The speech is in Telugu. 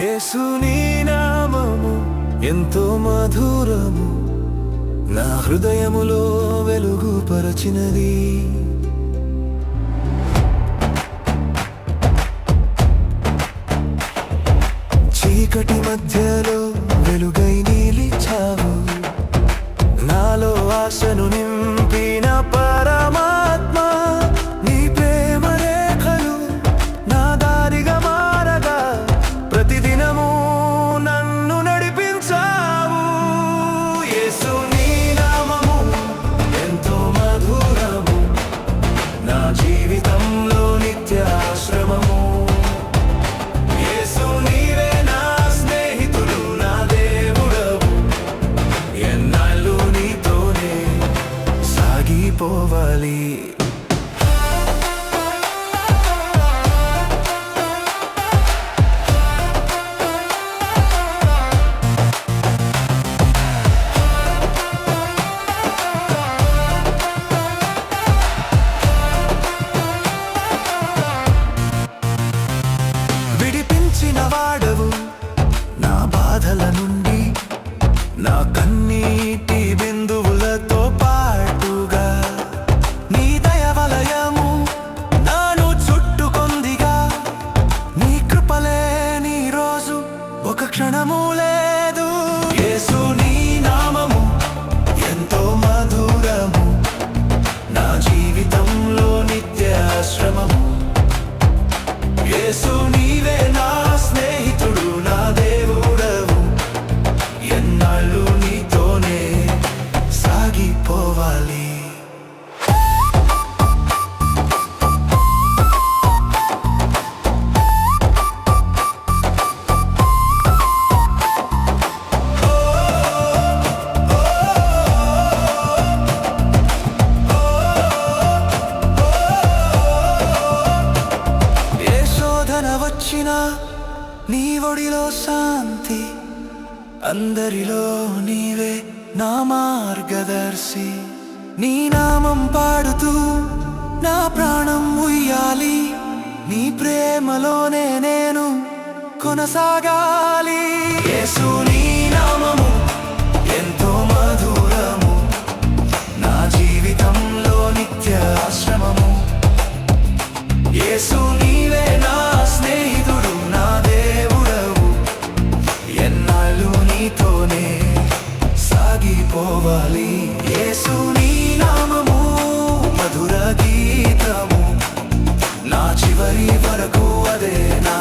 యేసు నీ నామము ఎంతో మధురము, నా హృదయములో వెలుగు పరచినది. చీకటి మధ్యలో వెలుగై నిలిచావు, నాలో ఆశను నింపిన పరమాత్మ. నీ ప్రేమ రేఖలు నా దారిగా మారగా ప్రతిదినము నన్ను నడిపించావు. యేసు నీ నామము ఎంతో మధురము, నా జీవితంలో నిత్యాశ్రమము. యేసు నీవే నా స్నేహితుడు, నా దేవుడవు, ఎన్నాళ్ళు నీతోనే సాగిపోవాలి. విడిపించిన వాడవు నా బాధల నుండి, నా కన్నీటి బిందువులతో పాటుగా. నీ దయ వలయము నాను చుట్టుకొందిగా, నీ కృపలేని రోజు ఒక క్షణము లేదు. యేసు నీ నామము ఎంతో మధురము, నా జీవితంలో నిత్యాశ్రమము. యేసు నీవే నా స్నేహితుడు, నా దేవుడవు, ఎన్నాళ్ళు నీతోనే సాగిపోవాలి. ఏ శోధన వచ్చినా నీ ఒడిలో శాంతి, అందరిలో నీవే నా మార్గదర్శి. నీ నామం పాడుతూ నా ప్రాణం ఉయ్యాలి, నీ ప్రేమలోనే నేను కొనసాగాలి. యేసు నీ నామము ఎంతో మధురము, నా జీవితంలో నిత్యాశ్రమము. యేసు నీవే నా స్నేహితుడు, నా దేవుడవు, ఎన్నాళ్ళు నీతోనే సాగిపోవాలి. యేసు నీ నామము మధుర గీతము, నా చివరి వరకు అదే నా